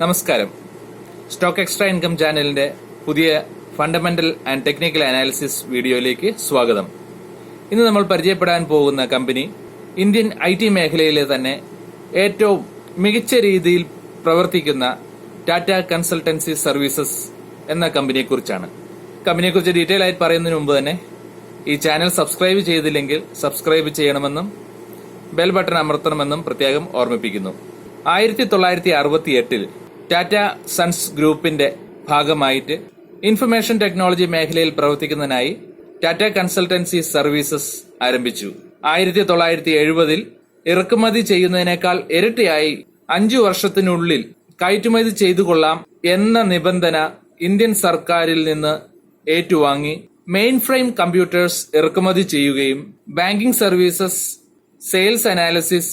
നമസ്കാരം. Stock extra income ചാനലിന്റെ പുതിയ ഫണ്ടമെന്റൽ ആൻഡ് ടെക്നിക്കൽ അനാലിസിസ് വീഡിയോയിലേക്ക് സ്വാഗതം. ഇന്ന് നമ്മൾ പരിചയപ്പെടാൻ പോകുന്ന കമ്പനി ഇന്ത്യൻ IT മേഖലയിലെ തന്നെ ഏറ്റവും മികച്ച രീതിയിൽ പ്രവർത്തിക്കുന്ന ടാറ്റ കൺസൾട്ടൻസി സർവീസസ് എന്ന കമ്പനിയെക്കുറിച്ചാണ്. കമ്പനിയെക്കുറിച്ച് ഡീറ്റെയിൽ ആയിട്ട് പറയുന്നതിന് മുമ്പ് തന്നെ ഈ ചാനൽ സബ്സ്ക്രൈബ് ചെയ്തില്ലെങ്കിൽ സബ്സ്ക്രൈബ് ചെയ്യണമെന്നും ബെൽ ബട്ടൺ അമർത്തണമെന്നും പ്രത്യേകം ഓർമ്മിപ്പിക്കുന്നു. 1968 ടാറ്റ സൺസ് ഗ്രൂപ്പിന്റെ ഭാഗമായിട്ട് ഇൻഫർമേഷൻ ടെക്നോളജി മേഖലയിൽ പ്രവർത്തിക്കുന്നതിനായി ടാറ്റ കൺസൾട്ടൻസി സർവീസസ് ആരംഭിച്ചു. 1970 ഇറക്കുമതി ചെയ്യുന്നതിനേക്കാൾ ഇരട്ടിയായി 5 വർഷത്തിനുള്ളിൽ കയറ്റുമതി ചെയ്തുകൊള്ളാം എന്ന നിബന്ധന ഇന്ത്യൻ സർക്കാരിൽ നിന്ന് ഏറ്റുവാങ്ങി മെയിൻ ഫ്രെയിം കമ്പ്യൂട്ടേഴ്സ് ഇറക്കുമതി ചെയ്യുകയും banking services, sales analysis,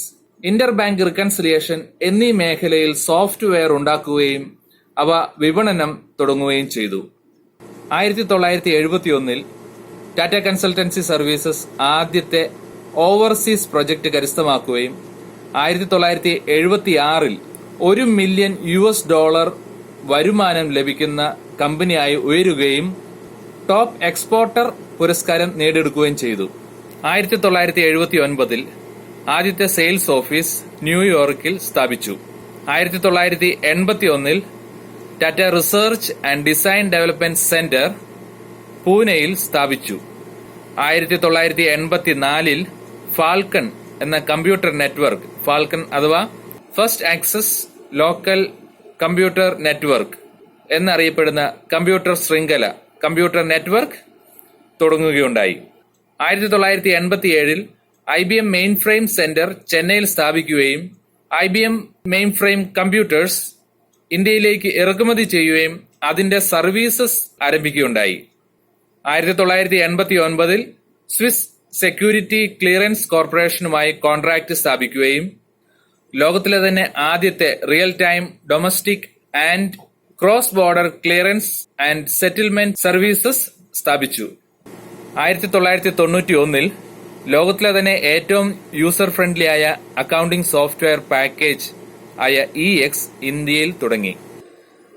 Inter bank reconciliation എന്നീ മേഖലയിൽ സോഫ്റ്റ്വെയർ ഉണ്ടാക്കുകയും അവ വിപണനം തുടങ്ങുകയും ചെയ്തു. 1971 ടാറ്റ കൺസൾട്ടൻസി സർവീസസ് ആദ്യത്തെ ഓവർസീസ് പ്രൊജക്ട് കരസ്ഥമാക്കുകയും 1976 $1 മില്യൺ വരുമാനം ലഭിക്കുന്ന കമ്പനിയായി ഉയരുകയും ടോപ്പ് എക്സ്പോർട്ടർ പുരസ്കാരം നേടിയെടുക്കുകയും ചെയ്തു. 1979 ആദ്യത്തെ സെയിൽസ് ഓഫീസ് ന്യൂയോർക്കിൽ സ്ഥാപിച്ചു. 1981 Tata research and design development centre പൂനെയിൽ സ്ഥാപിച്ചു. 1984 ഫാൽക്കൺ എന്ന കമ്പ്യൂട്ടർ നെറ്റ്വർക്ക്, ഫാൽക്കൺ അഥവാ first access local computer network എന്നറിയപ്പെടുന്ന കമ്പ്യൂട്ടർ ശൃംഖല, കമ്പ്യൂട്ടർ നെറ്റ്വർക്ക് തുടങ്ങുകയുണ്ടായി. 1987 IBM മെയിൻ ഫ്രെയിം സെന്റർ ചെന്നൈയിൽ സ്ഥാപിക്കുകയും IBM മെയിൻ ഫ്രെയിം കമ്പ്യൂട്ടേഴ്സ് ഇന്ത്യയിലേക്ക് ഇറക്കുമതി ചെയ്യുകയും അതിന്റെ സർവീസസ് ആരംഭിക്കുകയുണ്ടായി. 1989 സ്വിസ് സെക്യൂരിറ്റി ക്ലിയറൻസ് കോർപ്പറേഷനുമായി കോൺട്രാക്ട് സ്ഥാപിക്കുകയും ലോകത്തിലെ തന്നെ ആദ്യത്തെ real time domestic and cross border clearance and settlement services സ്ഥാപിച്ചു. 1991 ലോകത്തിലെ തന്നെ ഏറ്റവും യൂസർ ഫ്രണ്ട്ലി ആയ അക്കൗണ്ടിംഗ് സോഫ്റ്റ്വെയർ പാക്കേജ് ആയ EX ഇന്ത്യയിൽ തുടങ്ങി.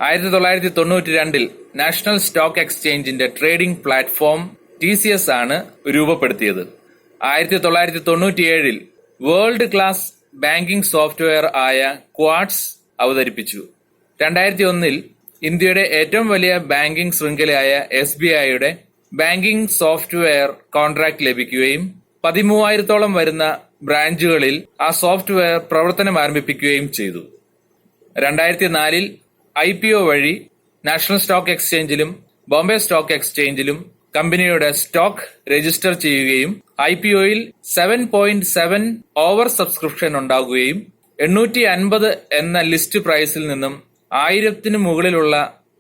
1992 നാഷണൽ സ്റ്റോക്ക് എക്സ്ചേഞ്ചിന്റെ ട്രേഡിംഗ് പ്ലാറ്റ്ഫോം TCS ആണ് രൂപപ്പെടുത്തിയത്. 1997 വേൾഡ് ക്ലാസ് ബാങ്കിംഗ് സോഫ്റ്റ്വെയർ ആയ ക്വാഡ്സ് അവതരിപ്പിച്ചു. 2001 ഇന്ത്യയുടെ ഏറ്റവും വലിയ ബാങ്കിംഗ് ശൃംഖലയായ SBIയുടെ ബാങ്കിംഗ് സോഫ്റ്റ്വെയർ കോൺട്രാക്ട് ലഭിക്കുകയും 13,000-ഓളം വരുന്ന ബ്രാഞ്ചുകളിൽ ആ സോഫ്റ്റ്വെയർ പ്രവർത്തനം ആരംഭിപ്പിക്കുകയും ചെയ്തു. 2004 IPO വഴി നാഷണൽ സ്റ്റോക്ക് എക്സ്ചേഞ്ചിലും ബോംബെ സ്റ്റോക്ക് എക്സ്ചേഞ്ചിലും കമ്പനിയുടെ സ്റ്റോക്ക് രജിസ്റ്റർ ചെയ്യുകയും IPOയിൽ 7.7 ഓവർ സബ്സ്ക്രിപ്ഷൻ ഉണ്ടാകുകയും 850 എന്ന ലിസ്റ്റ് പ്രൈസിൽ നിന്നും 1000-ന് മുകളിലുള്ള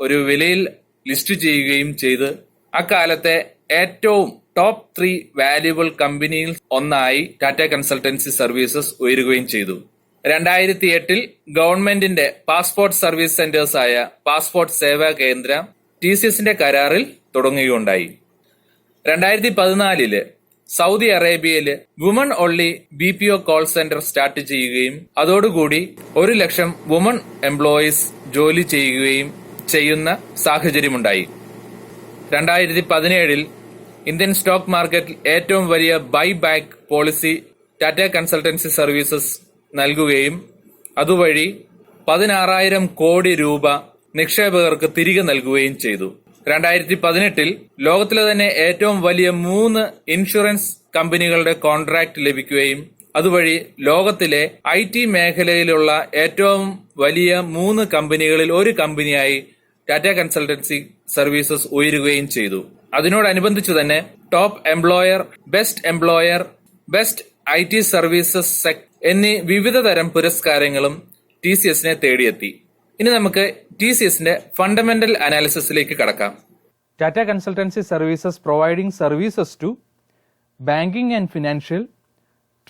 ഒരു വിലയിൽ ലിസ്റ്റ് ചെയ്യുകയും ചെയ്ത് അക്കാലത്തെ ഏറ്റവും ടോപ്പ് 3 വാല്യുബിൾ കമ്പനിയിൽ ഒന്നായി ടാറ്റ കൺസൾട്ടൻസി സർവീസസ് ഉയരുകയും ചെയ്തു. 2008 ഗവൺമെന്റിന്റെ പാസ്പോർട്ട് സർവീസ് സെന്റേഴ്സ് ആയ പാസ്പോർട്ട് സേവാ കേന്ദ്ര TCSന്റെ കരാറിൽ തുടങ്ങുകയുണ്ടായി. 2014 സൗദി അറേബ്യയില് woman only BPO call centre start ചെയ്യുകയും അതോടുകൂടി 1 ലക്ഷം വുമൺ എംപ്ലോയീസ് ജോലി ചെയ്യുന്ന സാഹചര്യമുണ്ടായി. 2017 ഇന്ത്യൻ സ്റ്റോക്ക് മാർക്കറ്റിൽ ഏറ്റവും വലിയ buy back policy Tata consultancy Services നൽകുകയും അതുവഴി 16,000 കോടി രൂപ നിക്ഷേപകർക്ക് തിരികെ നൽകുകയും ചെയ്തു. 2018 ലോകത്തിലെ തന്നെ ഏറ്റവും വലിയ 3 ഇൻഷുറൻസ് കമ്പനികളുടെ കോൺട്രാക്ട് ലഭിക്കുകയും അതുവഴി ലോകത്തിലെ IT മേഖലയിലുള്ള ഏറ്റവും വലിയ 3 കമ്പനികളിൽ ഒരു കമ്പനിയായി ടാറ്റ കൺസൾട്ടൻസി സർവീസസ് ഉയരുകയും ചെയ്തു. അതിനോടനുബന്ധിച്ച് തന്നെ top employer, best IT services എന്നീ വിവിധ തരം പുരസ്കാരങ്ങളും TCSനെ തേടിയെത്തി. ഇനി നമുക്ക് TCSന്റെ ഫണ്ടമെന്റൽ അനാലിസിസിലേക്ക് കടക്കാം. Tata consultancy services providing services to banking and financial,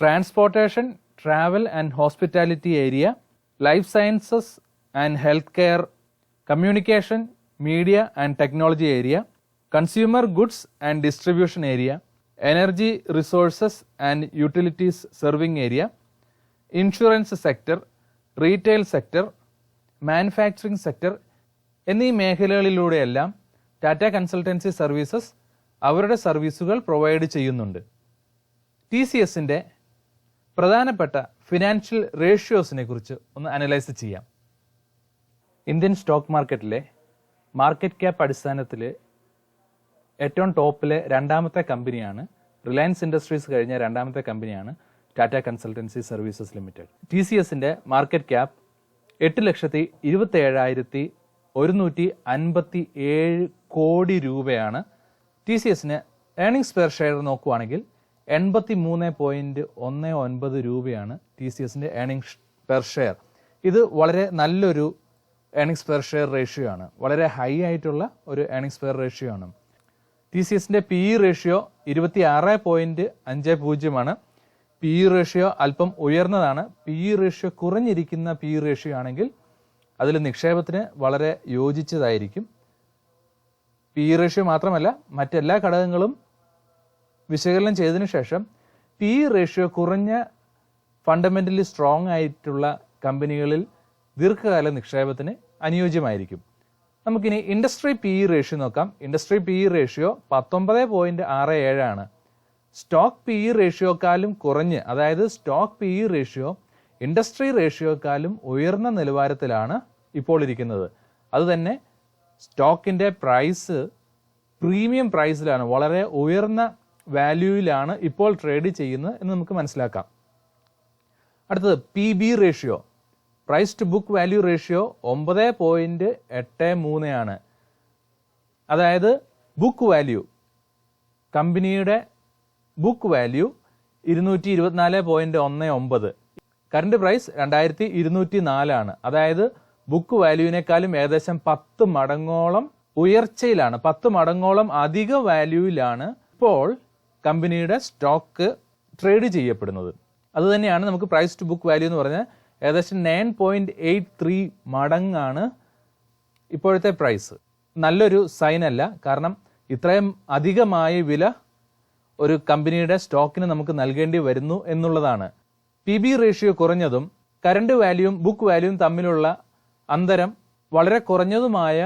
transportation, travel and hospitality area, life sciences and healthcare, communication, media and technology area, consumer goods and distribution area, energy resources and utilities serving area, insurance sector, retail sector, manufacturing sector എന്നീ മേഖലകളിലൂടെയെല്ലാം Tata consultancy services അവരുടെ സർവീസുകൾ provide ചെയ്യുന്നുണ്ട്. T C എസിൻ്റെ പ്രധാനപ്പെട്ട financial റേഷ്യോസിനെ കുറിച്ച് ഒന്ന് analyse ചെയ്യാം. Indian stock മാർക്കറ്റിലെ മാർക്കറ്റ് ക്യാപ്പ് അടിസ്ഥാനത്തിൽ ഏറ്റവും ടോപ്പിലെ രണ്ടാമത്തെ കമ്പനിയാണ്, റിലയൻസ് ഇൻഡസ്ട്രീസ് കഴിഞ്ഞ രണ്ടാമത്തെ കമ്പനിയാണ് Tata consultancy services limited. T C എസിൻ്റെ മാർക്കറ്റ് ക്യാപ്പ് 8,27,157 കോടി രൂപയാണ്. ടി സി എസിന് ഏർണിംഗ്സ് പെർ ഷെയർ നോക്കുവാണെങ്കിൽ 83.19 രൂപയാണ് ടി സി എസിൻ്റെ ഏർണിംഗ്സ് പെർ ഷെയർ. ഇത് വളരെ നല്ലൊരു ഏർണിംഗ്സ് പെർ ഷെയർ റേഷ്യോ ആണ്, വളരെ ഹൈ ആയിട്ടുള്ള ഒരു ഏർണിംഗ്സ് പെർ റേഷ്യോ ആണ്. ടി സി എസിൻ്റെ പി ഇ റേഷ്യോ 26.50 ആണ്. പി ഇ റേഷ്യോ അല്പം ഉയർന്നതാണ്. പി ഇ റേഷ്യോ കുറഞ്ഞിരിക്കുന്ന പി ഇ റേഷ്യോ ആണെങ്കിൽ അതിൽ നിക്ഷേപത്തിന് വളരെ യോജിച്ചതായിരിക്കും. പി ഇ റേഷ്യോ മാത്രമല്ല, മറ്റെല്ലാ ഘടകങ്ങളും വിശകലനം ചെയ്തതിനു ശേഷം പി ഇ റേഷ്യോ കുറഞ്ഞ ഫണ്ടമെന്റലി സ്ട്രോങ് ആയിട്ടുള്ള കമ്പനികളിൽ ദീർഘകാല നിക്ഷേപത്തിന് അനുയോജ്യമായിരിക്കും. നമുക്കിനി ഇൻഡസ്ട്രി പി ഇ റേഷ്യോ നോക്കാം. ഇൻഡസ്ട്രി പി ഇ റേഷ്യോ 19.67 ആണ്. സ്റ്റോക്ക് പി ഇ റേഷ്യോക്കാളും കുറഞ്ഞ്, അതായത് stock P E ratio industry റേഷ്യോക്കാളും ഉയർന്ന നിലവാരത്തിലാണ് ഇപ്പോൾ ഇരിക്കുന്നത്. അതുതന്നെ സ്റ്റോക്കിൻ്റെ പ്രൈസ് പ്രീമിയം പ്രൈസിലാണ്, വളരെ ഉയർന്ന വാല്യൂയിലാണ് ഇപ്പോൾ ട്രേഡ് ചെയ്യുന്നത് എന്ന് നമുക്ക് മനസ്സിലാക്കാം. അടുത്തത് P B ratio, price to book value ratio 9.83 ആണ്. അതായത് ബുക്ക് വാല്യൂ, കമ്പനിയുടെ ബുക്ക് വാല്യൂ 224.19, കറണ്ട് പ്രൈസ് 2204 ആണ്. അതായത് ബുക്ക് വാല്യൂവിനേക്കാളും ഏകദേശം 10 മടങ്ങോളം ഉയർച്ചയിലാണ്, 10 മടങ്ങോളം അധിക വാല്യൂവിലാണ് ഇപ്പോൾ കമ്പനിയുടെ സ്റ്റോക്ക് ട്രേഡ് ചെയ്യപ്പെടുന്നത്. അതുതന്നെയാണ് നമുക്ക് പ്രൈസ് ടു ബുക്ക് വാല്യൂ എന്ന് പറഞ്ഞാൽ ഏകദേശം 9.83 മടങ്ങാണ് ഇപ്പോഴത്തെ പ്രൈസ്. നല്ലൊരു സൈൻ അല്ല, കാരണം ഇത്രയും അധികമായ വില ഒരു കമ്പനിയുടെ സ്റ്റോക്കിന് നമുക്ക് നൽകേണ്ടി വരുന്നു എന്നുള്ളതാണ്. പി ബി റേഷ്യോ കുറഞ്ഞതും കറണ്ട് വാല്യൂവും ബുക്ക് വാല്യൂവും തമ്മിലുള്ള അന്തരം വളരെ കുറഞ്ഞതുമായ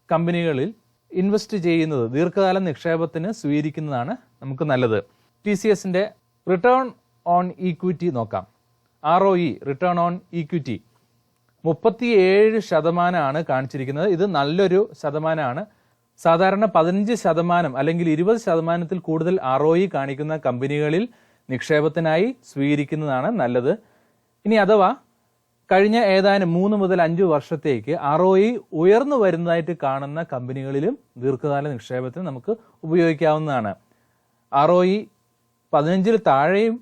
കമ്പനികളിൽ ഇൻവെസ്റ്റ് ചെയ്യുന്നത്, ദീർഘകാല നിക്ഷേപത്തിന് സ്വീകരിക്കുന്നതാണ് നമുക്ക് നല്ലത്. ടി സി എസിൻ്റെ റിട്ടേൺ ഓൺ ഈക്വിറ്റി നോക്കാം. ROE, റിട്ടേൺ ഓൺ ഈക്വിറ്റി 37% കാണിച്ചിരിക്കുന്നത്. ഇത് നല്ലൊരു ശതമാനമാണ്. സാധാരണ 15% അല്ലെങ്കിൽ 20% കൂടുതൽ ROE കാണിക്കുന്ന കമ്പനികളിൽ നിക്ഷേപത്തിനായി സ്വീകരിക്കുന്നതാണ് നല്ലത്. ഇനി അഥവാ കഴിഞ്ഞ ഏതാനും 3 മുതൽ 5 വർഷത്തേക്ക് ROE ഉയർന്നു വരുന്നതായിട്ട് കാണുന്ന കമ്പനികളിലും ദീർഘകാല നിക്ഷേപത്തിന് നമുക്ക് ഉപയോഗിക്കാവുന്നതാണ്. ROE 15 താഴെയും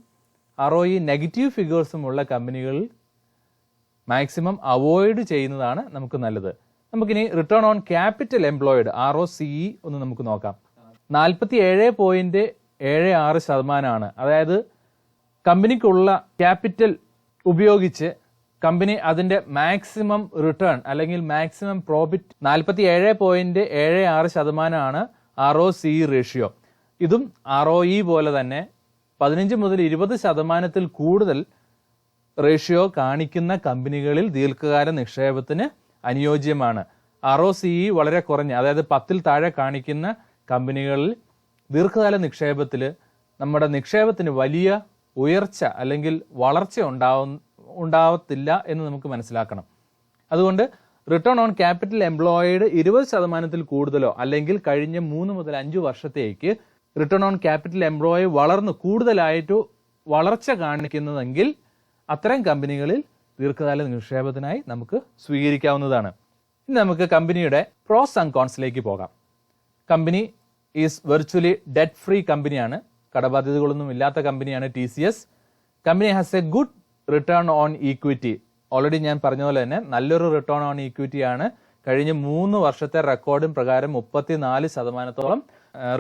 ROE നെഗറ്റീവ് ഫിഗേഴ്സുമുള്ള കമ്പനികളിൽ മാക്സിമം അവോയ്ഡ് ചെയ്യുന്നതാണ് നമുക്ക് നല്ലത്. നമുക്കിനി return on capital employed ROCE ഒന്ന് നമുക്ക് നോക്കാം. 47.76%. അതായത് കമ്പനിക്കുള്ള ക്യാപിറ്റൽ ഉപയോഗിച്ച് കമ്പനി അതിൻ്റെ മാക്സിമം റിട്ടേൺ അല്ലെങ്കിൽ മാക്സിമം പ്രോഫിറ്റ് 47.76% ROCE റേഷ്യോ. ഇതും ROE പോലെ തന്നെ 15 മുതൽ 20% കൂടുതൽ റേഷ്യോ കാണിക്കുന്ന കമ്പനികളിൽ ദീർഘകാല നിക്ഷേപത്തിന് അനുയോജ്യമാണ്. ROCE വളരെ കുറഞ്ഞ, അതായത് 10 താഴെ കാണിക്കുന്ന കമ്പനികളിൽ ദീർഘകാല നിക്ഷേപത്തിൽ നമ്മുടെ നിക്ഷേപത്തിന് വലിയ ഉയർച്ച അല്ലെങ്കിൽ വളർച്ച ഉണ്ടാവത്തില്ല എന്ന് നമുക്ക് മനസ്സിലാക്കണം. അതുകൊണ്ട് റിട്ടേൺ ഓൺ ക്യാപിറ്റൽ എംപ്ലോയിഡ് 20% കൂടുതലോ അല്ലെങ്കിൽ കഴിഞ്ഞ 3 മുതൽ 5 വർഷത്തേക്ക് റിട്ടേൺ ഓൺ ക്യാപിറ്റൽ എംപ്ലോയി വളർന്ന് കൂടുതലായിട്ട് വളർച്ച കാണിക്കുന്നതെങ്കിൽ അത്തരം കമ്പനികളിൽ ദീർഘകാല നിക്ഷേപത്തിനായി നമുക്ക് സ്വീകരിക്കാവുന്നതാണ്. ഇനി നമുക്ക് കമ്പനിയുടെ പ്രോസ് ആൻഡ് കോൺസിലേക്ക് പോകാം. Company is virtually debt free കമ്പനിയാണ്. കടബാധ്യതകളൊന്നും ഇല്ലാത്ത കമ്പനിയാണ് T C S. Company has A good return on equity. Already ഞാൻ പറഞ്ഞ പോലെ തന്നെ നല്ലൊരു റിട്ടേൺ ഓൺ ഈക്വിറ്റി ആണ്. കഴിഞ്ഞ 3 വർഷത്തെ റെക്കോർഡും പ്രകാരം 34%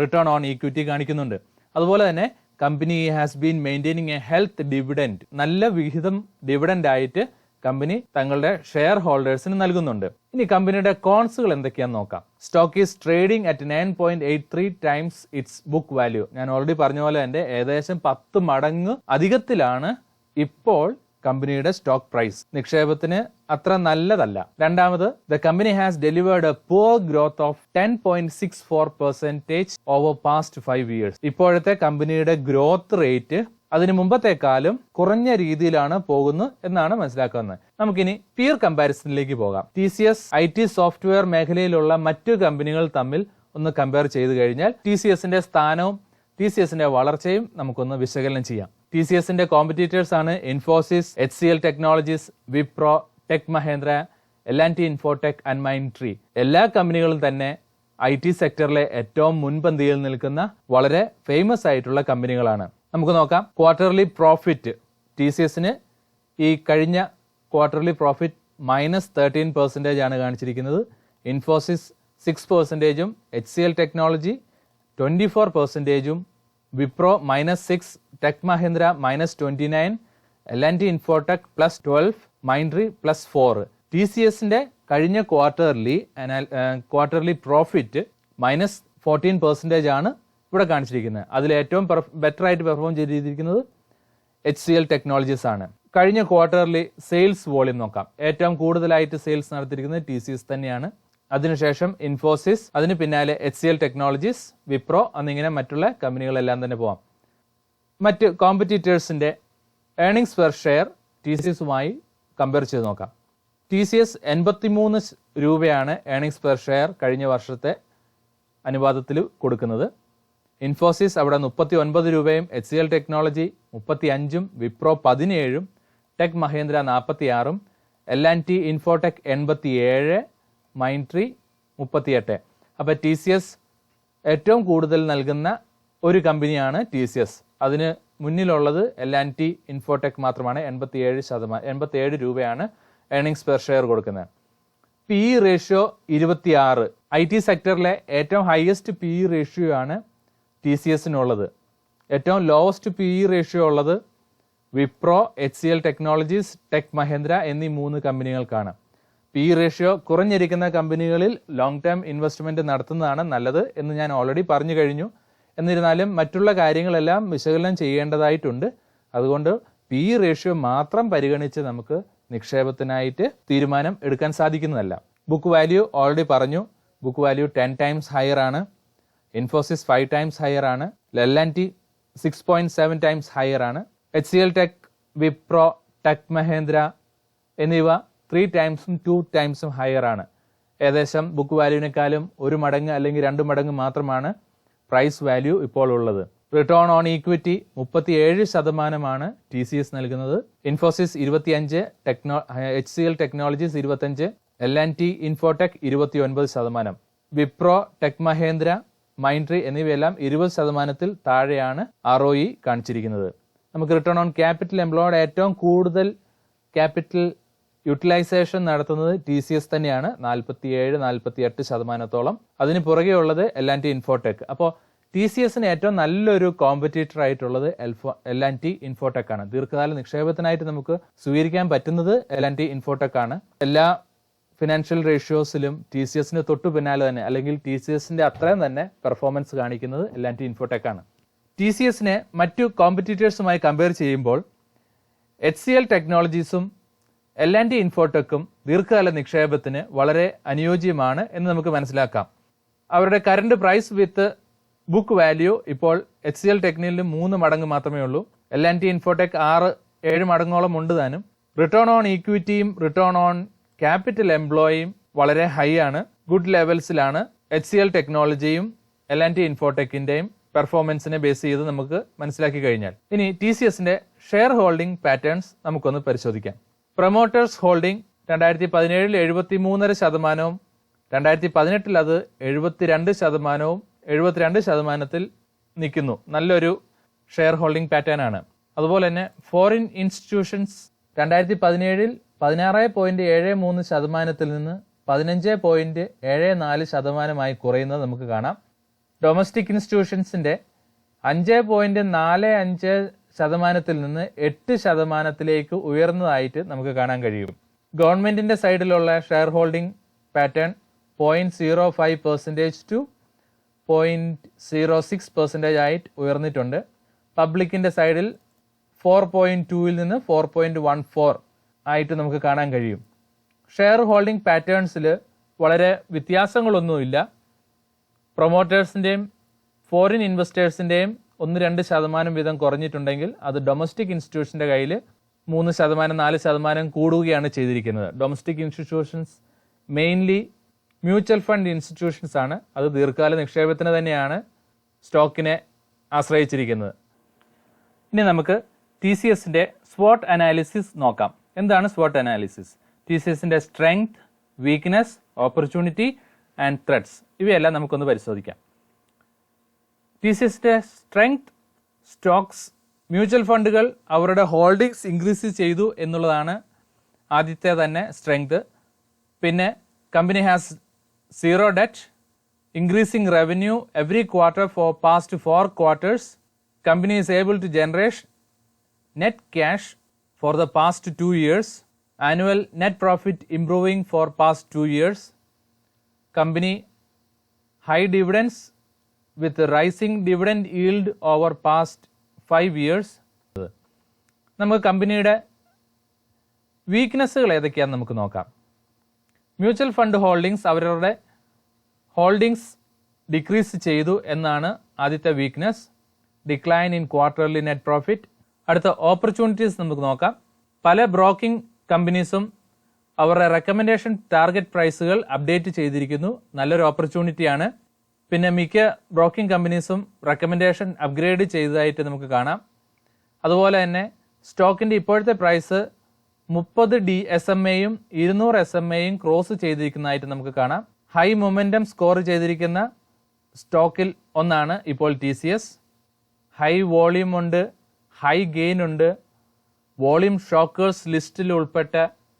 റിട്ടേൺ ഓൺ ഈക്വിറ്റി കാണിക്കുന്നുണ്ട്. അതുപോലെ തന്നെ company has been maintaining A health dividend. നല്ല വിഹിതം ഡിവിഡൻഡ് ആയിട്ട് കമ്പനി തങ്ങളുടെ ഷെയർ ഹോൾഡേഴ്സിന് നൽകുന്നുണ്ട്. ഇനി കമ്പനിയുടെ കോൺസുകൾ എന്തൊക്കെയാണെന്ന് നോക്കാം. Stock is trading at 9.83 times it's book value. ഞാൻ ഓൾറെഡി പറഞ്ഞ പോലെ തന്നെ ഏകദേശം 10 മടങ്ങ് അധികത്തിലാണ് ഇപ്പോൾ കമ്പനിയുടെ സ്റ്റോക്ക് പ്രൈസ് നിക്ഷേപത്തിന് അത്ര നല്ലതല്ല. രണ്ടാമത്, the company has delivered A poor growth of 10.64% over past 5 years. ഇപ്പോഴത്തെ കമ്പനിയുടെ ഗ്രോത്ത് റേറ്റ് അതിന് മുമ്പത്തെക്കാളും കുറഞ്ഞ രീതിയിലാണ് പോകുന്നത് എന്നാണ് മനസ്സിലാക്കുന്നത്. നമുക്കിനി പിയർ കമ്പാരിസണിലേക്ക് പോകാം. TCS IT സോഫ്റ്റ്വെയർ മേഖലയിലുള്ള മറ്റു കമ്പനികൾ തമ്മിൽ ഒന്ന് കമ്പയർ ചെയ്തു കഴിഞ്ഞാൽ TCSന്റെ സ്ഥാനവും TCSന്റെ വളർച്ചയും നമുക്കൊന്ന് വിശകലനം ചെയ്യാം. TCSന്റെ കോമ്പറ്റീറ്റേഴ്സ് ആണ് Infosys, HCL technologies, Wipro, tech Mahindra, L&T Infotech and Mindtree. എല്ലാ കമ്പനികളും തന്നെ IT സെക്ടറിലെ ഏറ്റവും മുൻപന്തിയിൽ നിൽക്കുന്ന വളരെ ഫേമസ് ആയിട്ടുള്ള കമ്പനികളാണ്. നമുക്ക് നോക്കാം. ക്വാർട്ടർലി പ്രോഫിറ്റ് TCSന് ഈ കഴിഞ്ഞ ക്വാർട്ടർലി പ്രോഫിറ്റ് -13% ആണ് കാണിച്ചിരിക്കുന്നത്. Infosys 6%, HCL technology 24%, Wipro -6%, tech Mahendra -29%, L&T Infotech +12%, മൈൻട്രി +4%. TCSന്റെ കഴിഞ്ഞ ക്വാർട്ടർലി പ്രോഫിറ്റ് -14% ആണ് ഇവിടെ കാണിച്ചിരിക്കുന്നത്. അതിൽ ഏറ്റവും ബെറ്റർ ആയിട്ട് പെർഫോം ചെയ്തിരിക്കുന്നത് HCL ടെക്നോളജീസ് ആണ്. കഴിഞ്ഞ ക്വാർട്ടറിൽ സെയിൽസ് വോളിയം നോക്കാം. ഏറ്റവും കൂടുതലായിട്ട് സെയിൽസ് നടത്തിയിരിക്കുന്നത് TCS തന്നെയാണ്. അതിനുശേഷം ഇൻഫോസിസ്, അതിന് പിന്നാലെ HCL ടെക്നോളജീസ്, വിപ്രോ എന്നിങ്ങനെ മറ്റുള്ള കമ്പനികളെല്ലാം തന്നെ പോവാം. മറ്റ് കോമ്പറ്റീറ്റേഴ്സിന്റെ ഏർണിംഗ്സ് പെർ ഷെയർ TCSുമായി കമ്പയർ ചെയ്ത് നോക്കാം. TCS 83 രൂപയാണ് ഏർണിംഗ്സ് പെർ ഷെയർ കഴിഞ്ഞ വർഷത്തെ അനുപാതത്തിൽ കൊടുക്കുന്നത്. ഇൻഫോസിസ് അവിടെ 39 രൂപയും, HCL technology 35, Wipro 17, tech Mahendra 46, L&T Infotech 87, മൈൻട്രി 38. അപ്പോൾ TCS ഏറ്റവും കൂടുതൽ നൽകുന്ന ഒരു കമ്പനിയാണ് TCS. അതിന് മുന്നിലുള്ളത് L&T ഇൻഫോടെക് മാത്രമാണ്. 87 രൂപയാണ് ഏർണിംഗ്സ് പെർ ഷെയർ കൊടുക്കുന്നത്. PE ratio 26. IT സെക്ടറിലെ ഏറ്റവും ഹയസ്റ്റ് PE റേഷ്യോ ആണ് TCSനുള്ളത്. ഏറ്റവും ലോവസ്റ്റ് PE റേഷ്യോ ഉള്ളത് Wipro, HCL technologies, tech Mahendra എന്നീ 3 കമ്പനികൾക്കാണ്. PE റേഷ്യോ കുറഞ്ഞിരിക്കുന്ന കമ്പനികളിൽ ലോങ് ടേം ഇൻവെസ്റ്റ്മെന്റ് നടത്തുന്നതാണ് നല്ലത് എന്ന് ഞാൻ ഓൾറെഡി പറഞ്ഞു കഴിഞ്ഞു. എന്നിരുന്നാലും മറ്റുള്ള കാര്യങ്ങളെല്ലാം വിശകലനം ചെയ്യേണ്ടതായിട്ടുണ്ട്. അതുകൊണ്ട് PE റേഷ്യോ മാത്രം പരിഗണിച്ച് നമുക്ക് നിക്ഷേപത്തിനായിട്ട് തീരുമാനം എടുക്കാൻ സാധിക്കുന്നതല്ല. ബുക്ക് വാല്യൂ ഓൾറെഡി പറഞ്ഞു. ബുക്ക് വാല്യൂ 10 times ഹയർ ആണ്. ഇൻഫോസിസ് 5 times ഹയർ ആണ്. L&T 6.7 times ഹയർ ആണ്. HCL tech, Wipro, tech Mahendra എന്നിവ 3 times 2 times ഹയർ ആണ്. ഏകദേശം ബുക്ക് വാല്യൂവിനേക്കാളും 1 മടങ്ങ് അല്ലെങ്കിൽ 2 മടങ്ങ് മാത്രമാണ് പ്രൈസ് വാല്യൂ ഇപ്പോൾ ഉള്ളത്. റിട്ടേൺ ഓൺ ഈക്വിറ്റി 37% TCS നൽകുന്നത്. Infosys 25, HCL technologies 25, L&T Infotech 29%. Wipro, tech Mahindra, Mindtree എന്നിവയെല്ലാം 20% താഴെയാണ് ROE കാണിച്ചിരിക്കുന്നത്. നമുക്ക് റിട്ടേൺ ഓൺ ക്യാപിറ്റൽ എംപ്ലോയ്ഡ് ഏറ്റവും കൂടുതൽ ക്യാപിറ്റൽ യൂട്ടിലൈസേഷൻ നടത്തുന്നത് TCS തന്നെയാണ്. 47-48%. അതിന് പുറകെ ഉള്ളത് L&T ഇൻഫോടെക്. അപ്പോൾ TCSന് ഏറ്റവും നല്ലൊരു കോമ്പറ്റീറ്റർ ആയിട്ടുള്ളത് L&T ഇൻഫോടെക് ആണ്. ദീർഘകാല നിക്ഷേപത്തിനായിട്ട് നമുക്ക് സ്വീകരിക്കാൻ പറ്റുന്നത് L&T ഇൻഫോടെക് ആണ്. എല്ലാ ഫിനാൻഷ്യൽ റേഷ്യോസിലും TCSന് തൊട്ടു പിന്നാലെ തന്നെ അല്ലെങ്കിൽ TCSന്റെ അത്രയും തന്നെ പെർഫോമൻസ് കാണിക്കുന്നത് L&T ഇൻഫോടെക് ആണ്. TCSനെ മറ്റു കോമ്പറ്റീറ്റേഴ്സുമായി കമ്പയർ ചെയ്യുമ്പോൾ HCL ടെക്നോളജീസും L&T ഇൻഫോടെക്കും ദീർഘകാല നിക്ഷേപത്തിന് വളരെ അനുയോജ്യമാണ് എന്ന് നമുക്ക് മനസ്സിലാക്കാം. അവരുടെ current price with book value ഇപ്പോൾ HCL ടെക്നിലിന് 3 മടങ്ങ് മാത്രമേ ഉള്ളൂ. L&T ഇൻഫോടെക് 6-7 മടങ്ങോളം ഉണ്ട് താനും. റിട്ടേൺ ഓൺ ഈക്വിറ്റിയും റിട്ടേൺ ഓൺ ക്യാപിറ്റൽ എംപ്ലോയിയും വളരെ ഹൈ ആണ്. ഗുഡ് ലെവൽസിലാണ് HCL ടെക്നോളജിയും L&T ഇൻഫോടെക്കിന്റെയും പെർഫോമൻസിനെ ബേസ് ചെയ്ത് നമുക്ക് മനസ്സിലാക്കി കഴിഞ്ഞാൽ ഇനി TCSന്റെ ഷെയർ ഹോൾഡിംഗ് പാറ്റേൺസ് നമുക്കൊന്ന് പരിശോധിക്കാം. പ്രൊമോട്ടേഴ്സ് ഹോൾഡിംഗ് 2017 73%, 2018 അത് 72%, 72% നിൽക്കുന്നു. നല്ലൊരു ഷെയർ ഹോൾഡിംഗ് പാറ്റേൺ ആണ്. അതുപോലെ തന്നെ ഫോറിൻ ഇൻസ്റ്റിറ്റ്യൂഷൻസ് 2017 16.73% നിന്ന് 15.74% കുറയുന്നത് നമുക്ക് കാണാം. ഡൊമസ്റ്റിക് ഇൻസ്റ്റിറ്റ്യൂഷൻസിന്റെ 5.45% നിന്ന് 8% ഉയർന്നതായിട്ട് നമുക്ക് കാണാൻ കഴിയും. ഗവൺമെന്റിന്റെ സൈഡിലുള്ള ഷെയർ ഹോൾഡിംഗ് പാറ്റേൺ 0.05% to 0.06% ആയിട്ട് ഉയർന്നിട്ടുണ്ട്. പബ്ലിക്കിന്റെ സൈഡിൽ 4.2 നിന്ന് 4.14 ആയിട്ട് നമുക്ക് കാണാൻ കഴിയും. ഷെയർ ഹോൾഡിംഗ് പാറ്റേൺസിൽ വളരെ വ്യത്യാസങ്ങളൊന്നുമില്ല. പ്രൊമോട്ടേഴ്സിൻ്റെയും ഫോറിൻ ഇൻവെസ്റ്റേഴ്സിൻ്റെയും 1-2% വീതം കുറഞ്ഞിട്ടുണ്ടെങ്കിൽ അത് ഡൊമസ്റ്റിക് ഇൻസ്റ്റിറ്റ്യൂഷൻ്റെ കയ്യിൽ 3%, 4% കൂടുകയാണ് ചെയ്തിരിക്കുന്നത്. Domestic institutions mainly mutual fund institutions ആണ്. അത് ദീർഘകാല നിക്ഷേപത്തിന് തന്നെയാണ് സ്റ്റോക്കിനെ ആശ്രയിച്ചിരിക്കുന്നത്. ഇനി നമുക്ക് ടി സി എസിൻ്റെ സ്വോട്ട് അനാലിസിസ് നോക്കാം. എന്താണ് സ്വോട്ട് അനാലിസിസ്? ടി സി എസിൻ്റെ strength, weakness, opportunity and threats ഇവയെല്ലാം നമുക്കൊന്ന് പരിശോധിക്കാം. ടി സി എസിൻ്റെ സ്ട്രെങ്ത്, സ്റ്റോക്സ്, മ്യൂച്വൽ ഫണ്ടുകൾ അവരുടെ ഹോൾഡിങ്സ് ഇൻക്രീസ് ചെയ്തു എന്നുള്ളതാണ് ആദ്യത്തെ തന്നെ സ്ട്രെങ്ത്. പിന്നെ company has 0 debt, increasing revenue every quarter for past 4 quarters. Company is able to generate net cash for the past 2 years. Annual net profit improving for past 2 years. Company high dividends with rising dividend yield over past 5 years. നമുക്ക് കമ്പനിയുടെ വീക്ക്നെസ്സുകൾ ഏതൊക്കെയാണെന്ന് നമുക്ക് നോക്കാം. Mutual fund holdings അവരുടെ holdings decrease ചെയ്തു എന്നാണ് ആദ്യത്തെ weakness. Decline in quarterly net profit. അടുത്ത ഓപ്പർച്യൂണിറ്റീസ് നമുക്ക് നോക്കാം. പല ബ്രോക്കിംഗ് കമ്പനീസും അവരുടെ റെക്കമെൻഡേഷൻ ടാർഗറ്റ് പ്രൈസുകൾ അപ്ഡേറ്റ് ചെയ്തിരിക്കുന്നു. നല്ലൊരു ഓപ്പർച്യൂണിറ്റിയാണ്. പിന്നെ മിക്ക ബ്രോക്കിംഗ് കമ്പനീസും റെക്കമെൻഡേഷൻ അപ്ഗ്രേഡ് ചെയ്തതായിട്ട് നമുക്ക് കാണാം. അതുപോലെ തന്നെ സ്റ്റോക്കിൻ്റെ ഇപ്പോഴത്തെ പ്രൈസ് 30 DSMAയും 200 SMAയും ക്രോസ് ചെയ്തിരിക്കുന്നതായിട്ട് നമുക്ക് കാണാം. ഹൈ മൊമെൻറ്റം സ്കോർ ചെയ്തിരിക്കുന്ന സ്റ്റോക്കിൽ ഒന്നാണ് ഇപ്പോൾ T C S. High volume ഉണ്ട്, ഹൈ ഗെയിൻ ഉണ്ട്. വോളിയം ഷോക്കേഴ്സ് ലിസ്റ്റിൽ ഉൾപ്പെട്ട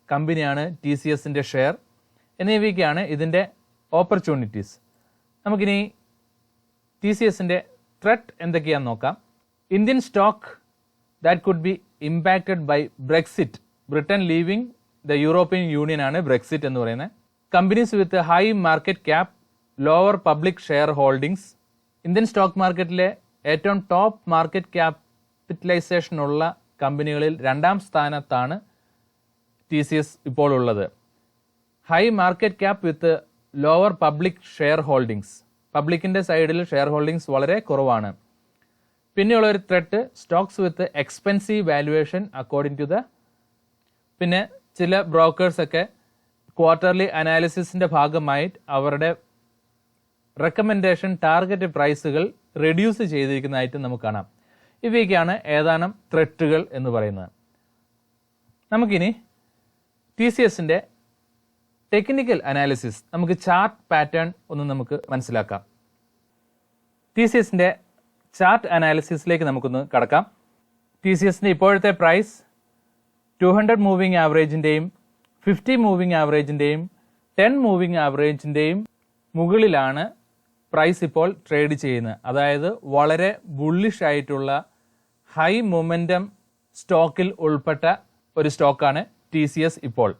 കമ്പനിയാണ് ടി സി എസിൻ്റെ ഷെയർ. എന്നിവയ്ക്കാണ് ഇതിൻ്റെ ഓപ്പർച്യൂണിറ്റീസ്. നമുക്കിനി ടി സി എസിൻ്റെ ത്രെറ്റ് എന്തൊക്കെയാണെന്ന് നോക്കാം. Indian stock that could be impacted by Brexit. Britain leaving the European Union ആണ് ബ്രെക്സിറ്റ് എന്ന് പറയുന്നത്. Companies with high market cap, lower public share holdings. Indian stock മാർക്കറ്റിലെ ഏറ്റവും ടോപ്പ് മാർക്കറ്റ് ക്യാപിറ്റലൈസേഷൻ ഉള്ള കമ്പനികളിൽ 2ാം സ്ഥാനത്താണ് ടി സി എസ് ഇപ്പോൾ ഉള്ളത്. High market cap with lower public share holdings. പബ്ലിക്കിൻ്റെ സൈഡിൽ ഷെയർ ഹോൾഡിങ്സ് വളരെ കുറവാണ്. പിന്നെയുള്ള ഒരു threat stocks with expensive valuation according to the. പിന്നെ ചില ബ്രോക്കേഴ്സൊക്കെ ക്വാർട്ടർലി അനാലിസിസിൻ്റെ ഭാഗമായി അവരുടെ റെക്കമെൻഡേഷൻ ടാർഗറ്റ് പ്രൈസുകൾ റെഡ്യൂസ് ചെയ്തിരിക്കുന്നതായിട്ട് നമുക്ക് കാണാം. ഇവയൊക്കെയാണ് ഏതാനും ത്രെറ്റുകൾ എന്ന് പറയുന്നത്. നമുക്കിനി ടി സി എസിൻ്റെ ടെക്നിക്കൽ അനാലിസിസ്, നമുക്ക് ചാർട്ട് പാറ്റേൺ ഒന്ന് നമുക്ക് മനസ്സിലാക്കാം. ടി സി എസിൻ്റെ ചാർട്ട് അനാലിസിസിലേക്ക് നമുക്കൊന്ന് കടക്കാം. ടി സി എസിൻ്റെ ഇപ്പോഴത്തെ പ്രൈസ് 200 മൂവിംഗ് ആവറേജിൻ്റെയും 50 മൂവിംഗ് ആവറേജിൻ്റെയും 10 മൂവിംഗ് ആവറേജിൻ്റെയും മുകളിലാണ് പ്രൈസ് ഇപ്പോൾ ട്രേഡ് ചെയ്യുന്നത്. അതായത് വളരെ ബുള്ളിഷ് ആയിട്ടുള്ള ഹൈ മൊമെൻറ്റം സ്റ്റോക്കിൽ ഉൾപ്പെട്ട ഒരു സ്റ്റോക്കാണ് ടി സി എസ് ഇപ്പോൾ.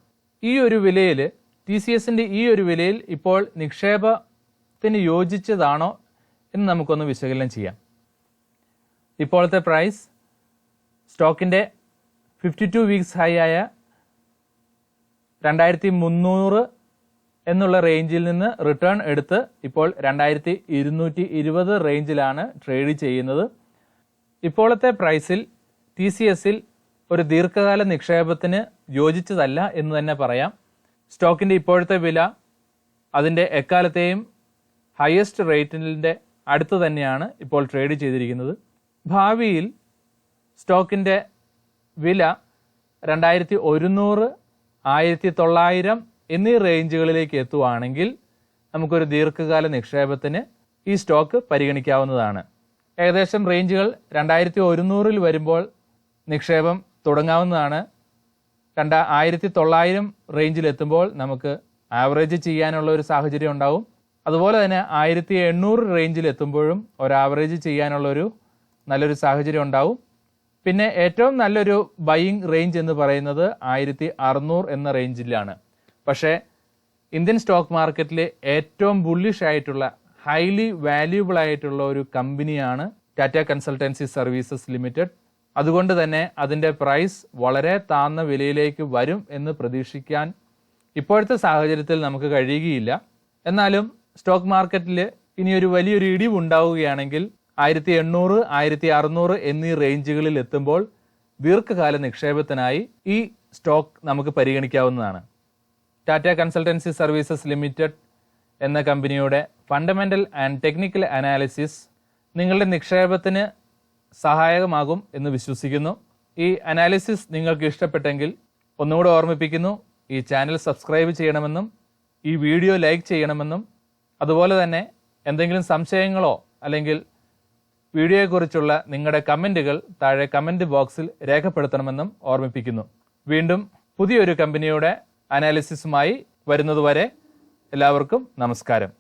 ഈ ഒരു വിലയിൽ, ടി സി എസിൻ്റെ ഈ ഒരു വിലയിൽ ഇപ്പോൾ നിക്ഷേപത്തിന് യോജിച്ചതാണോ എന്ന് നമുക്കൊന്ന് വിശകലനം ചെയ്യാം. ഇപ്പോഴത്തെ പ്രൈസ് സ്റ്റോക്കിൻ്റെ 52 വീക്സ് ഹൈ ആയ 2300 എന്നുള്ള റേഞ്ചിൽ നിന്ന് റിട്ടേൺ എടുത്ത് ഇപ്പോൾ 2220 റേഞ്ചിലാണ് ട്രേഡ് ചെയ്യുന്നത്. ഇപ്പോഴത്തെ പ്രൈസിൽ ടി സി എസിൽ ഒരു ദീർഘകാല നിക്ഷേപത്തിന് യോജിച്ചതല്ല എന്ന് തന്നെ പറയാം. സ്റ്റോക്കിൻ്റെ ഇപ്പോഴത്തെ വില അതിൻ്റെ എക്കാലത്തെയും ഹയസ്റ്റ് റേറ്റിൻ്റെ അടുത്ത് തന്നെയാണ് ഇപ്പോൾ ട്രേഡ് ചെയ്തിരിക്കുന്നത്. ഭാവിയിൽ സ്റ്റോക്കിൻ്റെ വില 2100, 1900 എന്നീ റേഞ്ചുകളിലേക്ക് എത്തുവാണെങ്കിൽ നമുക്കൊരു ദീർഘകാല നിക്ഷേപത്തിന് ഈ സ്റ്റോക്ക് പരിഗണിക്കാവുന്നതാണ്. ഏകദേശം റേഞ്ചുകൾ 2100 വരുമ്പോൾ നിക്ഷേപം തുടങ്ങാവുന്നതാണ്. 1900 റേഞ്ചിലെത്തുമ്പോൾ നമുക്ക് ആവറേജ് ചെയ്യാനുള്ള ഒരു സാഹചര്യം ഉണ്ടാവും. അതുപോലെ തന്നെ 1800 റേഞ്ചിലെത്തുമ്പോഴും ഒരു ആവറേജ് ചെയ്യാനുള്ളൊരു നല്ലൊരു സാഹചര്യം ഉണ്ടാവും. പിന്നെ ഏറ്റവും നല്ലൊരു ബൈയിങ് റേഞ്ച് എന്ന് പറയുന്നത് 1600 എന്ന റേഞ്ചിലാണ്. പക്ഷേ ഇന്ത്യൻ സ്റ്റോക്ക് മാർക്കറ്റിലെ ഏറ്റവും ബുള്ളിഷ് ആയിട്ടുള്ള ഹൈലി വാല്യൂബിൾ ആയിട്ടുള്ള ഒരു കമ്പനിയാണ് ടാറ്റ കൺസൾട്ടൻസി സർവീസസ് ലിമിറ്റഡ്. അതുകൊണ്ട് തന്നെ അതിൻ്റെ പ്രൈസ് വളരെ താഴ്ന്ന വിലയിലേക്ക് വരും എന്ന് പ്രതീക്ഷിക്കാൻ ഇപ്പോഴത്തെ സാഹചര്യത്തിൽ നമുക്ക് കഴിയുകയില്ല. എന്നാലും സ്റ്റോക്ക് മാർക്കറ്റിൽ ഇനിയൊരു വലിയൊരു ഇടിവ് ഉണ്ടാവുകയാണെങ്കിൽ 1800, 1600 എന്നീ റേഞ്ചുകളിൽ എത്തുമ്പോൾ ദീർഘകാല നിക്ഷേപത്തിനായി ഈ സ്റ്റോക്ക് നമുക്ക് പരിഗണിക്കാവുന്നതാണ്. ടാറ്റ കൺസൾട്ടൻസി സർവീസസ് ലിമിറ്റഡ് എന്ന കമ്പനിയുടെ ഫണ്ടമെൻ്റൽ ആൻഡ് ടെക്നിക്കൽ അനാലിസിസ് നിങ്ങളുടെ നിക്ഷേപത്തിന് സഹായകമാകും എന്ന് വിശ്വസിക്കുന്നു. ഈ അനാലിസിസ് നിങ്ങൾക്ക് ഇഷ്ടപ്പെട്ടെങ്കിൽ ഒന്നുകൂടെ ഓർമ്മിപ്പിക്കുന്നു, ഈ ചാനൽ സബ്സ്ക്രൈബ് ചെയ്യണമെന്നും ഈ വീഡിയോ ലൈക്ക് ചെയ്യണമെന്നും അതുപോലെ തന്നെ എന്തെങ്കിലും സംശയങ്ങളോ അല്ലെങ്കിൽ വീഡിയോയെക്കുറിച്ചുള്ള നിങ്ങളുടെ കമൻറ്റുകൾ താഴെ കമൻറ്റ് ബോക്സിൽ രേഖപ്പെടുത്തണമെന്നും ഓർമ്മിപ്പിക്കുന്നു. വീണ്ടും പുതിയൊരു കമ്പനിയുടെ അനാലിസിസുമായി വരുന്നതുവരെ എല്ലാവർക്കും നമസ്കാരം.